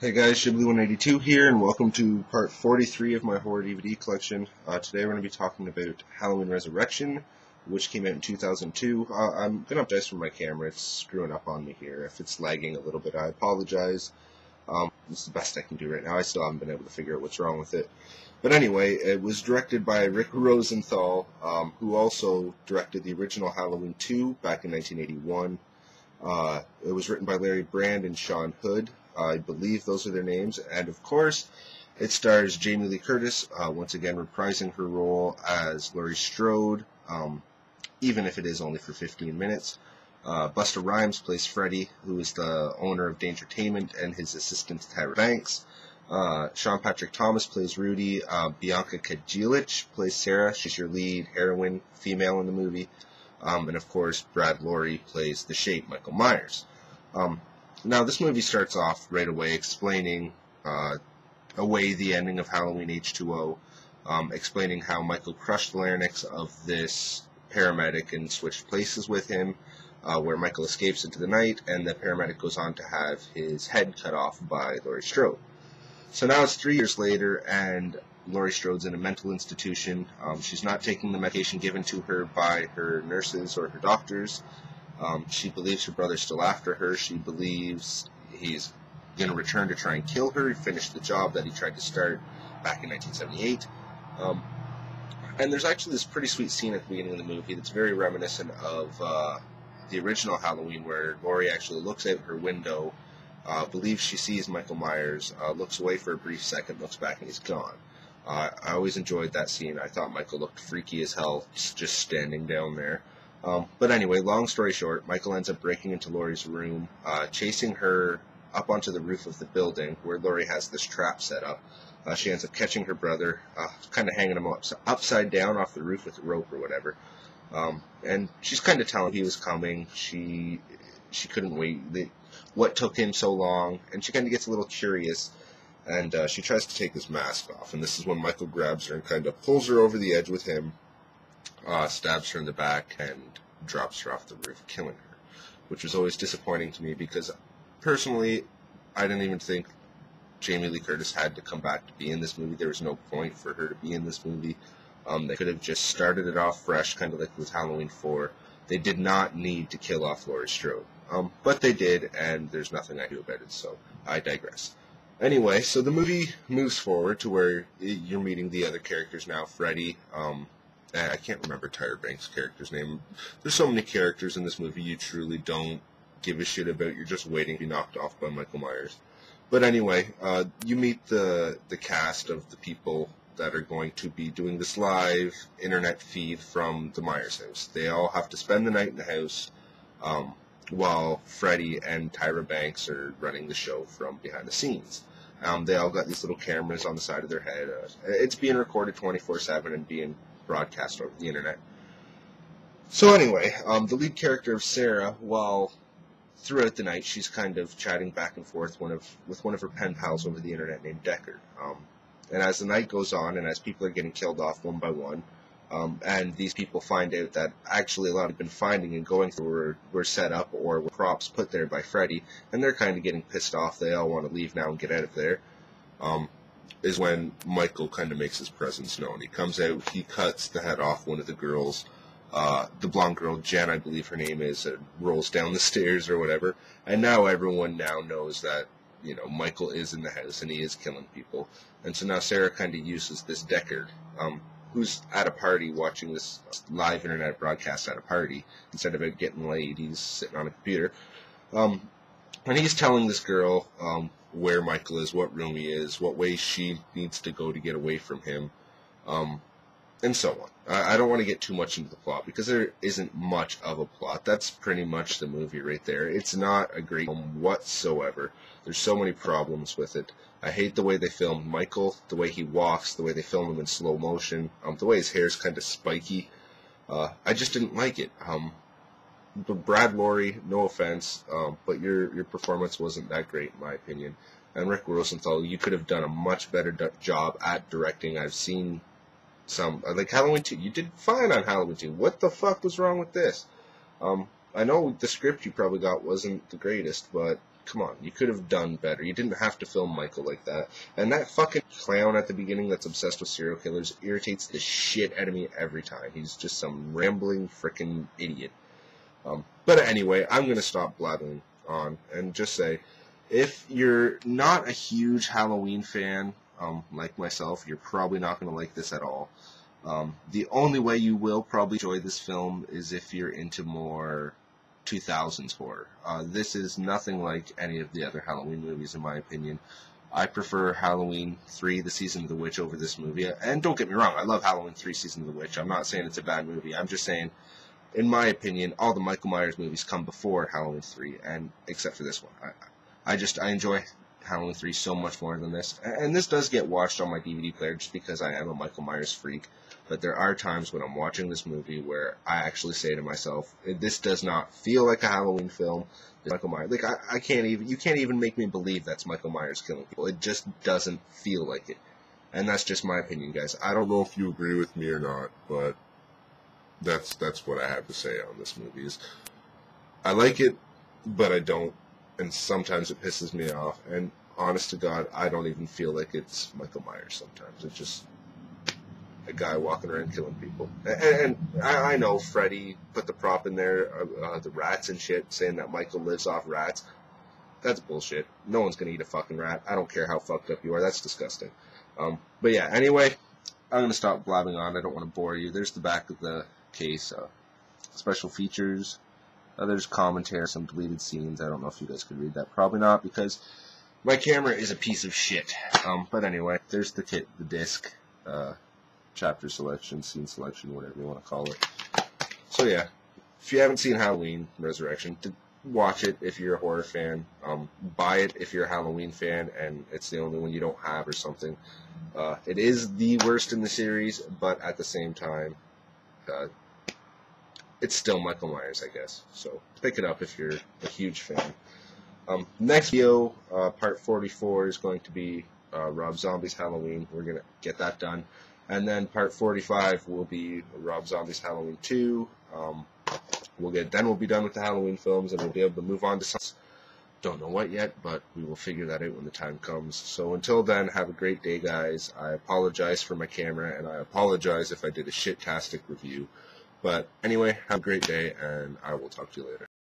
Hey guys, Shibley182 here, and welcome to part 43 of my horror DVD collection. Today we're going to be talking about Halloween Resurrection, which came out in 2002. I'm going to update from my camera. It's screwing up on me here. If it's lagging a little bit, I apologize. It's the best I can do right now. I still haven't been able to figure out what's wrong with it. But anyway, it was directed by Rick Rosenthal, who also directed the original Halloween 2 back in 1981. It was written by Larry Brand and Sean Hood. I believe those are their names. And of course, it stars Jamie Lee Curtis, once again reprising her role as Lorie Strode, even if it is only for 15 minutes. Busta Rhymes plays Freddie, who is the owner of Dangertainment, and his assistant Tyra Banks. Sean Patrick Thomas plays Rudy. Bianca Kajilich plays Sara. She's your lead heroine female in the movie. And of course, Brad Laurie plays the Shape, Michael Myers. Now, this movie starts off right away explaining away the ending of Halloween H2O, explaining how Michael crushed the larynx of this paramedic and switched places with him, where Michael escapes into the night, and the paramedic goes on to have his head cut off by Lorie Strode. So now it's 3 years later, and Lorie Strode's in a mental institution. She's not taking the medication given to her by her nurses or her doctors. She believes her brother's still after her. She believes he's going to return to try and kill her. He finished the job that he tried to start back in 1978. And there's actually this pretty sweet scene at the beginning of the movie that's very reminiscent of the original Halloween, where Laurie actually looks out her window, believes she sees Michael Myers, looks away for a brief second, looks back, and he's gone. I always enjoyed that scene. I thought Michael looked freaky as hell just standing down there. But anyway, long story short, Michael ends up breaking into Laurie's room, chasing her up onto the roof of the building where Laurie has this trap set up. She ends up catching her brother, kind of hanging him upside down off the roof with a rope or whatever. And she's kind of telling him he was coming. She couldn't wait. What took him so long? And she kind of gets a little curious, and she tries to take his mask off. And this is when Michael grabs her and kind of pulls her over the edge with him. Stabs her in the back and drops her off the roof, killing her, which was always disappointing to me because, personally, I didn't even think Jamie Lee Curtis had to come back to be in this movie. There was no point for her to be in this movie. They could have just started it off fresh, kind of like with Halloween 4. They did not need to kill off Lorie Strode, but they did, and there's nothing I do about it, so I digress. Anyway, so the movie moves forward to where you're meeting the other characters now, Freddie. I can't remember Tyra Banks' character's name. There's so many characters in this movie you truly don't give a shit about. You're just waiting to be knocked off by Michael Myers. But anyway, you meet the cast of the people that are going to be doing this live internet feed from the Myers house. They all have to spend the night in the house while Freddie and Tyra Banks are running the show from behind the scenes. They all got these little cameras on the side of their head. It's being recorded 24/7 and being broadcast over the internet. So anyway, the lead character of Sara, while throughout the night she's kind of chatting back and forth with one of her pen pals over the internet named Deckard. And as the night goes on and as people are getting killed off one by one, and these people find out that actually a lot have been finding and going through were set up or were props put there by Freddie, and they're kind of getting pissed off. They all want to leave now and get out of there. Is when Michael kind of makes his presence known. He comes out, he cuts the head off one of the girls, the blonde girl, Jen, I believe her name is, rolls down the stairs or whatever, and now everyone now knows that, you know, Michael is in the house and he is killing people. And so now Sara kind of uses this Deckard, who's at a party watching this live internet broadcast at a party. Instead of it getting laid, he's sitting on a computer. And he's telling this girl where Michael is, what room he is, what way she needs to go to get away from him, and so on. I don't want to get too much into the plot because there isn't much of a plot. That's pretty much the movie right there. It's not a great film whatsoever. There's so many problems with it. I hate the way they filmed Michael, the way he walks, the way they film him in slow motion, the way his hair's kind of spiky. I just didn't like it. But Brad Laurie, no offense, but your performance wasn't that great in my opinion. And Rick Rosenthal, you could have done a much better job at directing. I've seen some, like Halloween 2, you did fine on Halloween 2. What the fuck was wrong with this? I know the script you probably got wasn't the greatest, but come on, you could have done better. You didn't have to film Michael like that. And that fucking clown at the beginning that's obsessed with serial killers irritates the shit out of me every time. He's just some rambling frickin' idiot. But anyway, I'm going to stop blathering on and just say, if you're not a huge Halloween fan, like myself, you're probably not going to like this at all. The only way you will probably enjoy this film is if you're into more 2000s horror. This is nothing like any of the other Halloween movies, in my opinion. I prefer Halloween 3, The Season of the Witch, over this movie. And don't get me wrong, I love Halloween 3, Season of the Witch. I'm not saying it's a bad movie. I'm just saying, in my opinion, all the Michael Myers movies come before Halloween 3, and except for this one. I enjoy Halloween 3 so much more than this. And this does get watched on my DVD player just because I am a Michael Myers freak. But there are times when I'm watching this movie where I actually say to myself, this does not feel like a Halloween film. Michael Myers, like, you can't even make me believe that's Michael Myers killing people. It just doesn't feel like it. And that's just my opinion, guys. I don't know if you agree with me or not, but that's what I have to say on this movie. I like it, but I don't. And sometimes it pisses me off. And honest to God, I don't even feel like it's Michael Myers sometimes. It's just a guy walking around killing people. And I know Freddie put the prop in there, the rats and shit, saying that Michael lives off rats. That's bullshit. No one's going to eat a fucking rat. I don't care how fucked up you are. That's disgusting. But yeah, anyway, I'm going to stop blabbing on. I don't want to bore you. There's the back of the case. Special features. There's commentary, some deleted scenes. I don't know if you guys could read that. Probably not, because my camera is a piece of shit. But anyway, there's the disc. Chapter selection, scene selection, whatever you want to call it. So yeah, if you haven't seen Halloween Resurrection, watch it if you're a horror fan. Buy it if you're a Halloween fan and it's the only one you don't have or something. It is the worst in the series, but at the same time, it's still Michael Myers, I guess. So pick it up if you're a huge fan. Next video, part 44, is going to be Rob Zombie's Halloween. We're going to get that done. And then part 45 will be Rob Zombie's Halloween 2. We'll be done with the Halloween films, and we'll be able to move on to some. Don't know what yet, but we will figure that out when the time comes. So until then, have a great day, guys. I apologize for my camera, and I apologize if I did a shit-tastic review. But anyway, have a great day, and I will talk to you later.